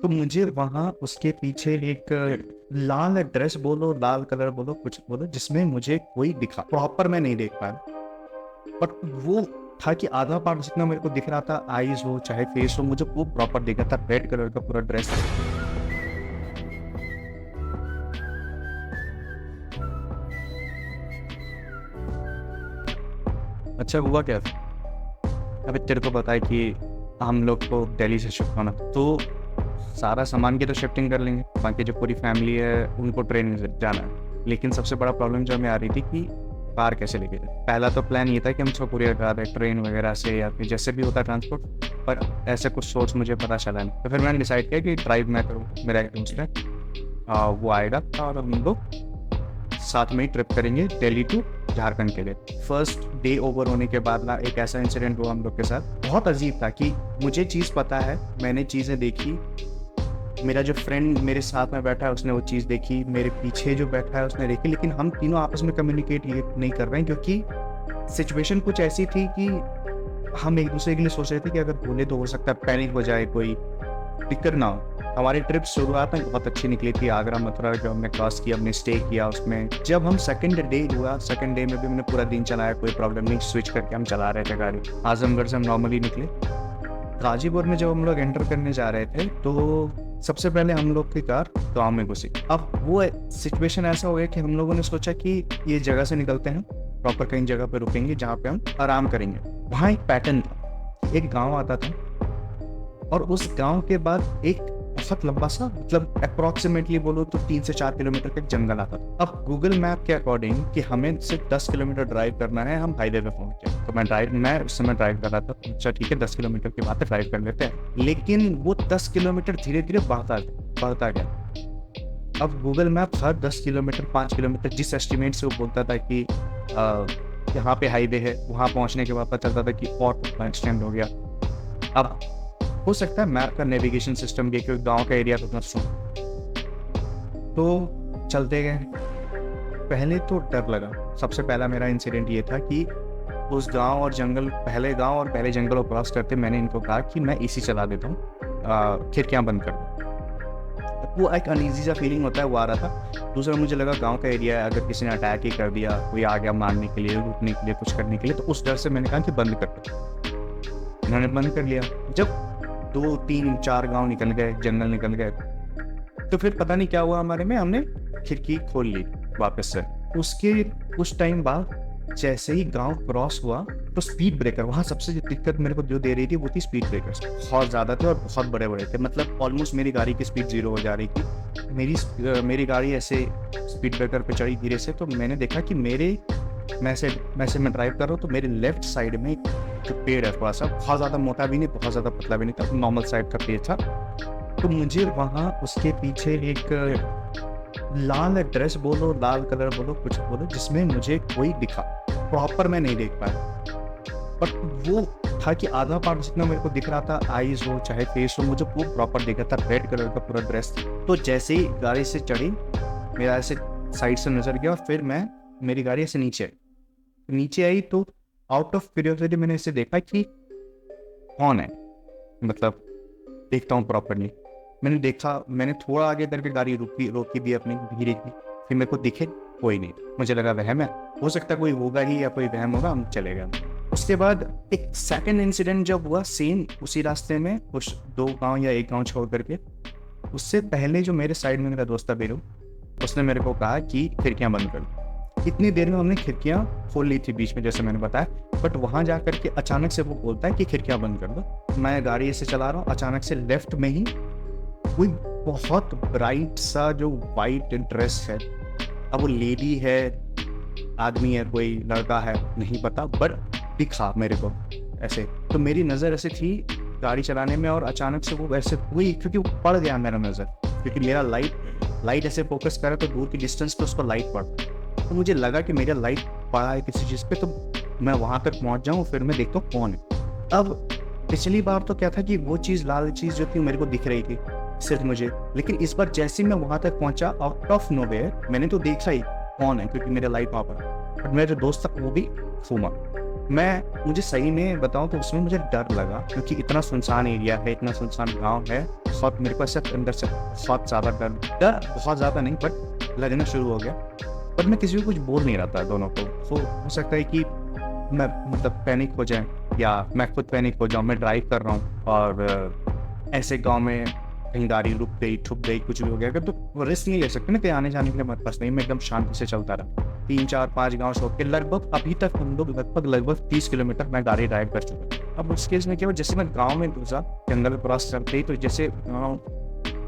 तो मुझे वहाँ उसके पीछे एक लाल ड्रेस बोलो, लाल कलर बोलो, कुछ बोलो, जिसमें मुझे कोई दिखा, प्रॉपर मैं नहीं देख पाया, बट वो था कि आधा पार्ट जितना मेरे को दिख रहा था, आईज हो चाहे फेस हो, मुझे वो प्रॉपर दिखा था। रेड कलर का पूरा ड्रेस। अच्छा हुआ क्या था, अभी तेरे को पता है कि हम लोग को दिल्ली से शिफ्ट होना, तो सारा सामान की तो शिफ्टिंग कर लेंगे, बाकी जो पूरी फैमिली है उनको ट्रेन में जाना है। लेकिन सबसे बड़ा प्रॉब्लम जो हमें आ रही थी कि कार कैसे लेके जाए। पहला तो प्लान ये था कि हम इसको कुरियर करा दें, ट्रेन वगैरह से या फिर जैसे भी होता है ट्रांसपोर्ट, पर ऐसा कुछ सोर्स मुझे पता चला नहीं। तो फिर मैंने डिसाइड किया कि ड्राइव मैं करूँ, मेरा एक दोस्त है, वो आएगा और हम लोग साथ में ही ट्रिप करेंगे दिल्ली टू झारखंड के लिए। फर्स्ट डे ओवर होने के बाद ना एक ऐसा इंसिडेंट हुआ हम लोग के साथ, बहुत अजीब था कि मुझे चीज़ पता है, मैंने चीज़ें देखी, मेरा जो फ्रेंड मेरे साथ में बैठा है उसने वो चीज़ देखी, मेरे पीछे जो बैठा है उसने देखी, लेकिन हम तीनों आपस में कम्युनिकेट ये नहीं कर रहे हैं क्योंकि सिचुएशन कुछ ऐसी थी कि हम एक दूसरे के लिए सोच रहे थे कि अगर बोले तो हो सकता है पैनिक हो जाए, कोई दिक्कत ना हो। हमारी ट्रिप शुरुआत में बहुत अच्छी निकली थी, आगरा मथुरा जो हमने क्रॉस किया, हमने स्टे किया उसमें। जब हम सेकंड डे हुआ, सेकंड डे में भी हमने पूरा दिन चलाया, कोई प्रॉब्लम नहीं, स्विच करके हम चला रहे थे गाड़ी। आजमगढ़ से हम नॉर्मली निकले, गाजीपुर में जब हम लोग एंटर करने जा रहे थे तो सबसे पहले हम लोग की कार गाँव में घुसी। अब वो सिचुएशन ऐसा हो गया कि हम लोगों ने सोचा कि ये जगह से निकलते हैं, प्रॉपर कहीं जगह पे रुकेंगे जहाँ पे हम आराम करेंगे। वहाँ एक पैटर्न था, एक गांव आता था और उस गांव के बाद एक बहुत लंबा सा, मतलब अप्रोक्सीमेटली बोलो तो 3 से 4 किलोमीटर का जंगल आता था। अब गूगल मैप के अकॉर्डिंग कि हमें सिर्फ 10 किलोमीटर ड्राइव करना है, हम हाईवे पे पहुंच गए। तो मैं उस समय ड्राइव कर रहा था, तो अच्छा ठीक है 10 किलोमीटर के बाद ड्राइव कर लेते हैं। लेकिन वो 10 किलोमीटर धीरे धीरे बढ़ता गया। अब गूगल मैप हर 10 किलोमीटर 5 किलोमीटर जिस एस्टिमेट से वो बोलता था कि यहाँ पे हाईवे है, वहाँ पहुँचने के बाद पता चलता था कि और एक्सटेंड हो गया। अब हो सकता है मैप का नेविगेशन सिस्टम भी, क्योंकि गांव का एरिया तो उतना सुन, तो चलते गए। पहले तो डर लगा, सबसे पहला मेरा इंसिडेंट ये था कि उस गांव और पहले गांव और पहले जंगल को क्रॉस करते मैंने इनको कहा कि मैं एसी चला देता हूँ, खिड़कियाँ बंद कर दूँ। वो एक अनईजी सा फीलिंग होता है, वो आ रहा था। दूसरा मुझे लगा गांव का एरिया है, अगर किसी ने अटैक ही कर दिया, कोई आ गया मारने के लिए, लूटने के लिए, कुछ करने के लिए, तो उस डर से मैंने कहा कि बंद कर दो। इन्होंने बंद कर लिया। जब 2 3 4 गांव निकल गए, जंगल निकल गए, तो फिर पता नहीं क्या हुआ हमारे में, हमने खिड़की खोल ली वापस से। उसके कुछ टाइम बाद जैसे ही गांव क्रॉस हुआ तो स्पीड ब्रेकर, वहाँ सबसे दिक्कत मेरे को जो दे रही थी वो थी स्पीड ब्रेकर्स। बहुत ज़्यादा थे और बहुत बड़े बड़े थे, मतलब ऑलमोस्ट मेरी गाड़ी की स्पीड 0 हो जा रही थी। मेरी गाड़ी ऐसे स्पीड ब्रेकर पे चढ़ी धीरे से, तो मैंने देखा कि मैं ड्राइव कर रहा हूँ तो मेरे लेफ्ट साइड में जो पेड़ है, थोड़ा सा, बहुत ज़्यादा मोटा भी नहीं, बहुत ज़्यादा पतला भी नहीं था, नॉर्मल साइड का पेड़ था। तो मुझे वहाँ उसके पीछे एक लाल ड्रेस बोलो, लाल कलर बोलो, कुछ बोलो, जिसमें मुझे कोई दिखा, प्रॉपर मैं नहीं देख पाया, बट वो था कि आधा पार्ट जितना मेरे को दिख रहा था, आईज हो चाहे फेस हो, मुझे वो प्रॉपर दिखा था। रेड कलर का पूरा ड्रेस। तो जैसे ही गाड़ी से चढ़ी, मेरा ऐसे साइड से नजर गया और फिर मेरी गाड़ी ऐसे नीचे आई तो आउट ऑफ क्यूरियोसिटी मैंने इसे देखा कि कौन है, मतलब देखता हूँ प्रॉपरली। मैंने देखा, मैंने थोड़ा आगे करके गाड़ी रोकी भी अपनी धीरे की, फिर मेरे को दिखे कोई नहीं, मुझे लगा वहम है, हो सकता है कोई होगा ही या कोई वहम होगा, हम चले गए। उसके बाद एक सेकंड इंसिडेंट जब हुआ सेम उसी रास्ते में, कुछ 2 गांव या 1 गांव छोड़ करके, उससे पहले जो मेरे साइड में मेरा दोस्त था बीरू, उसने मेरे को कहा कि खिड़कियां बंद कर दो। इतनी देर में हमने खिड़कियां खोल ली थी बीच में, जैसे मैंने बताया, बट वहां जाकर के अचानक से वो बोलता है कि खिड़कियां बंद कर दो। मैं गाड़ी ऐसे चला रहा हूँ, अचानक से लेफ्ट में ही कोई बहुत ब्राइट सा जो वाइट ड्रेस है, अब वो लेडी है, आदमी है, कोई लड़का है, नहीं पता, बट दिखा मेरे को ऐसे। तो मेरी नज़र ऐसे थी गाड़ी चलाने में, और अचानक से वो ऐसे हुई, क्योंकि वो पड़ गया मेरा नज़र, क्योंकि मेरा लाइट ऐसे फोकस करे तो दूर की डिस्टेंस पे उसको लाइट पड़ता, तो मुझे लगा कि मेरा लाइट पड़ा है किसी चीज़ पे, तो मैं वहाँ तक पहुँच जाऊँ, फिर मैं देखता हूँ कौन है। अब पिछली बार तो क्या था कि वो चीज़, लाल चीज़ जो थी मेरे को दिख रही थी सिर्फ मुझे, लेकिन इस बार जैसे मैं वहाँ तक पहुँचा, आउट ऑफ नोवेयर मैंने तो देखा ही कौन है, क्योंकि मेरा लाइट वहाँ पर, बट मेरा जो दोस्त था वो भी घूमा। मुझे सही में बताऊँ तो उसमें मुझे डर लगा, क्योंकि इतना सुनसान एरिया है, इतना सुनसान गाँव है। बहुत मेरे को ऐसा अंदर से बहुत ज़्यादा डर बहुत ज़्यादा नहीं, बट लगना शुरू हो गया। पर मैं किसी को कुछ बोल नहीं रहा था दोनों को। तो हो सकता है कि मैं मतलब पैनिक हो जाए, या मैं खुद पैनिक हो जाऊँ। मैं ड्राइव कर रहा हूँ और ऐसे गाँव में कहीं गाड़ी रुक गई, ठुक गई, कुछ भी हो गया, अगर तो रिस्क नहीं ले सकते ना, कहीं आने जाने के लिए मेरे पास नहीं। मैं एकदम शांति से चलता रहा, 3 4 5 गाँव छोड़ के। लगभग अभी तक हम लोग लगभग 30 किलोमीटर मैं गाड़ी ड्राइव कर चुका। अब उस केस में क्या हुआ, जैसे मैं गाँव में घुसा, जंगल क्रॉस करते ही, तो जैसे गाँव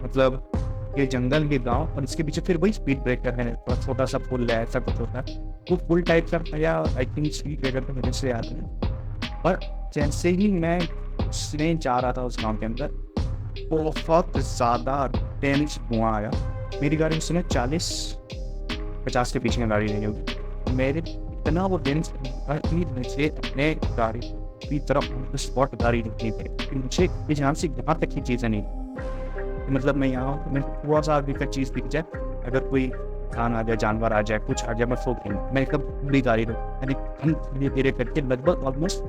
मतलब ये जंगल के गाँव, और इसके पीछे फिर वही स्पीड ब्रेकर है, और छोटा सा पुल है, ऐसा कुछ होता है। वो पुल टाइप का था, या आई थिंक स्पीड ब्रेकर की वजह से याद है। पर जैसे ही मैं उसने जा रहा था उस गाँव के अंदर, बहुत ज़्यादा टेंस धुआं आया। मेरी गाड़ी उस समय 40-50 के पीछे में गाड़ी नहीं होगी। मेरे इतना वो टेंस मुझे अपने गाड़ी की तरफ ऑन द स्पॉट गाड़ी निकली थी। मुझे यहाँ से यहाँ तक की चीज़ें नहीं, मतलब मैं यहाँ हूँ, मैं थोड़ा सा आगे का चीज़ दिख जाए, अगर कोई इंसान आ जाए, जानवर आ जाए, कुछ आ जाए, मैं सो गई। मैं एकदम पूरी गाड़ी रोक, मैंने धीरे धीरे करके लगभग ऑलमोस्ट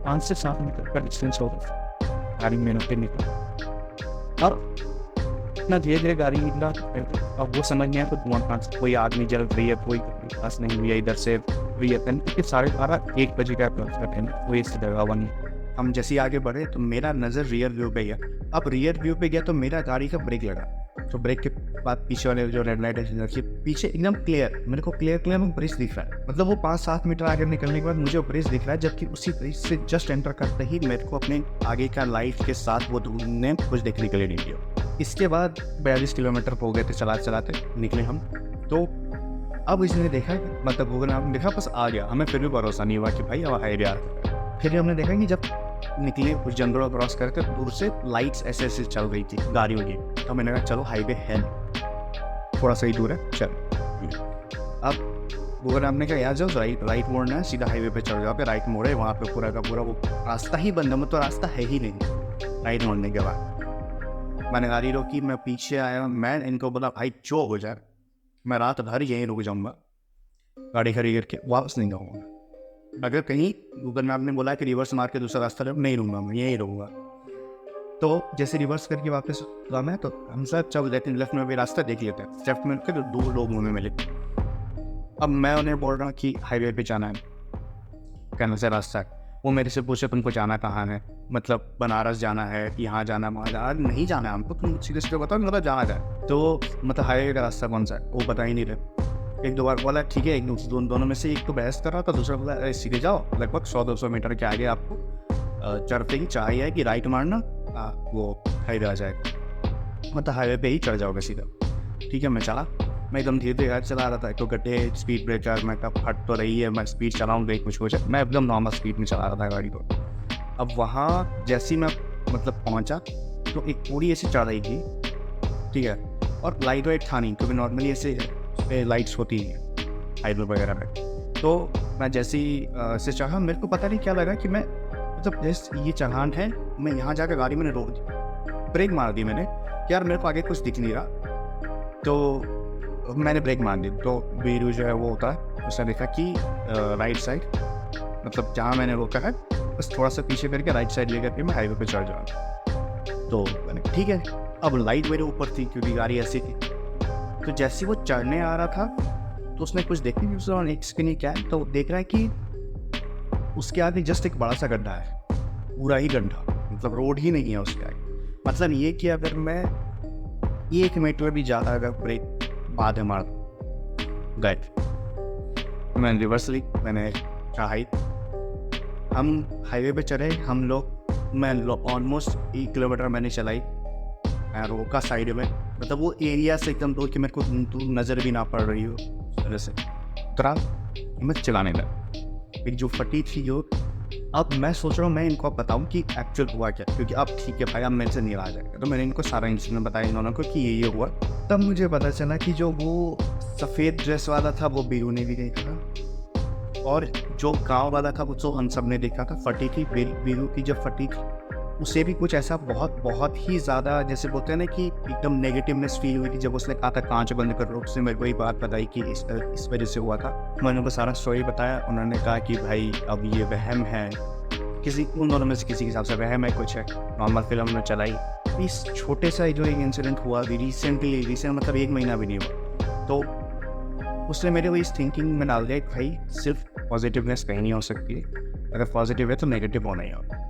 5 से 7 मीटर का डिस्टेंस होगा गाड़ी में निकला। और इतना धीरे धीरे गाड़ी निकला, अब वो समझ नहीं आया तो धुआं कहाँ से, कोई आग नहीं जल रही है, कोई पास नहीं हुई है इधर से हुई है। 12:30-1 बजे का कोई इस जगह हुआ नहीं। हम जैसे आगे बढ़े तो मेरा नज़र रियर व्यू पे गया। अब रियर व्यू पे गया तो मेरा गाड़ी का ब्रेक लगा, तो ब्रेक के बाद पीछे वाले जो रेड लाइट है पीछे एकदम क्लियर, मेरे को क्लियर वो ब्रिज दिख रहा है। मतलब वो 5-7 मीटर आगे निकलने के बाद मुझे वो ब्रिज दिख रहा है, जबकि उसी ब्रिज से जस्ट एंटर करते ही मेरे को अपने आगे का लाइट के साथ वो ढूंढने कुछ देखने के लिए नहीं दिया। इसके बाद 42 किलोमीटर हो गए थे चलाते चलाते निकले हम। तो अब इसने देखा, मतलब गूगल मैप ने देखा, बस आ गया। हमें फिर भी भरोसा नहीं हुआ कि भाई अब हाईवे आ रहा है। फिर हमने देखा कि जब निकले कुछ जंगलों क्रॉस करके, दूर से लाइट्स ऐसे ऐसे चल रही थी गाड़ियों की, तो मैंने कहा चलो हाईवे है, थोड़ा सा ही दूर है, चल। अब गूगल मैप ने कहा यार जाओ, राइट मोड़ना है, सीधा हाईवे पे चढ़ जाओ। पे राइट मोड़े, वहाँ पे पूरा का पूरा वो रास्ता ही बंद है, मतलब रास्ता है ही नहीं राइट मोड़ने के बाद। मैंने गाड़ी रोकी, मैं पीछे आया, मैं इनको बोला भाई जो हो जाए मैं रात भर यहीं रुक जाऊँगा, गाड़ी खड़ी करके वापस नहीं जाऊँगा। अगर कहीं गूगल मैप ने बोला कि रिवर्स मार के दूसरा रास्ता ले, नहीं रहूँगा, मैं यहीं रहूँगा। तो जैसे रिवर्स करके वापस हुआ मैं, तो हम सब चल लेते लेफ्ट में भी रास्ता देख लेते हैं। लेफ्ट में तो 2 लोग मुँह में मिले। अब मैं उन्हें बोल रहा हूँ कि हाईवे पे जाना है, कहने से रास्ता है। वो मेरे से पूछे तुमको जाना कहाँ है, मतलब बनारस जाना है, यहाँ जाना, वहाँ जाना, नहीं जाना है हमको, तुम सीधे सीधे बताओ, मतलब जाना जाए। तो मतलब हाईवे का रास्ता कौन सा है वो बता ही नहीं रहे। 1-2 बार बोला ठीक है, दोनों में से एक तो बहस कर रहा था, दूसरा बोला अरे सीधे जाओ, लगभग 100-200 मीटर के आगे आपको चढ़ते ही चाहिए है कि राइट मारना, वो हाईवे आ जाएगा, मतलब हाईवे पे ही चढ़ जाओगे सीधा। ठीक है, मैं चला, मैं एकदम धीरे धीरे गाड़ी चला रहा था। तो गड्ढे, स्पीड ब्रेकर, मैं कब हट तो रही है, मैं स्पीड चलाऊँ गई कुछ हो जाए, मैं एकदम नॉर्मल स्पीड में चला रहा था गाड़ी को। अब वहाँ जैसे मैं मतलब पहुँचा तो एक पूरी ऐसे चढ़ रही थी, ठीक है, और लाइट वाइट था नहीं, क्योंकि नॉर्मली ऐसे लाइट्स होती हैं हाईवे वगैरह में। तो मैं जैसे ही से चढ़ा, मेरे को पता नहीं क्या लगा कि मैं मतलब जैसे ये चढ़ान है, मैं यहाँ जाकर गाड़ी मैंने रोक दी, ब्रेक मार दी मैंने, यार मेरे को आगे कुछ दिख नहीं रहा। तो मैंने ब्रेक मार दी, तो वीरू जो है वो होता है, उसने देखा कि राइट साइड, मतलब जहाँ मैंने रोका है बस थोड़ा सा पीछे करके राइट साइड लेकर के मैं हाईवे पे चढ़ जाऊँ। तो मैंने ठीक है, अब लाइट मेरे ऊपर थी क्योंकि गाड़ी ऐसी थी। तो जैसे वो चढ़ने आ रहा था तो उसने कुछ देखी कि उसने एक स्क्रीन क्या है, तो देख रहा है कि उसके आगे जस्ट एक बड़ा सा गड्ढा है, पूरा ही गड्ढा, मतलब रोड ही नहीं है उसके आगे। मतलब ये कि अगर मैं 1 मीटर भी ज़्यादा अगर ब्रेक बाद में मार गए, मैंने रिवर्स ली, मैंने चढ़ाई, हम हाईवे पे चढ़े, हम लोग, मैं ऑलमोस्ट 1 किलोमीटर मैंने चलाई, मैं रोका साइड में, मतलब वो एरिया से एकदम दूर कि मेरे को नज़र भी ना पड़ रही हो तरह से उतरा, मैं चलाने लगा। एक जो फटी थी जो, अब मैं सोच रहा हूँ मैं इनको बताऊँ कि एक्चुअल हुआ क्या, क्योंकि अब ठीक है भाई अब मेरे से नहीं आ जाएगा। तो मैंने इनको सारा इंसिडेंट बताया इन्होंने को कि ये हुआ। तब मुझे पता चला कि जो वो सफ़ेद ड्रेस वाला था वो बीरू ने भी देखा था, और जो गांव वाला था वो तो हम सब ने देखा था, फटी थी बीरू की, जब फटी थी उसे भी कुछ ऐसा बहुत ही ज़्यादा जैसे बोलते हैं ना कि एकदम नेगेटिवनेस फ़ील हुई थी जब उसने कहा था काँच बंद कर लो। उसने मेरे को ये बात बताई कि इस वज़ह से हुआ था। मैंने उनको सारा स्टोरी बताया, उन्होंने कहा कि भाई अब ये वहम है, किसी उन दोनों में से किसी के हिसाब से वहम है कुछ है, नॉर्मल फ़िल्म उन्होंने चलाई। इस छोटे सा जो एक इंसिडेंट हुआ अभी रिसेंट मतलब 1 महीना भी नहीं हुआ, तो उसने मेरे को इस थिंकिंग में डाल दिया कि भाई सिर्फ पॉजिटिवनेस कहीं नहीं हो सकती है, अगर पॉजिटिव है तो नेगेटिव होना ही होगा।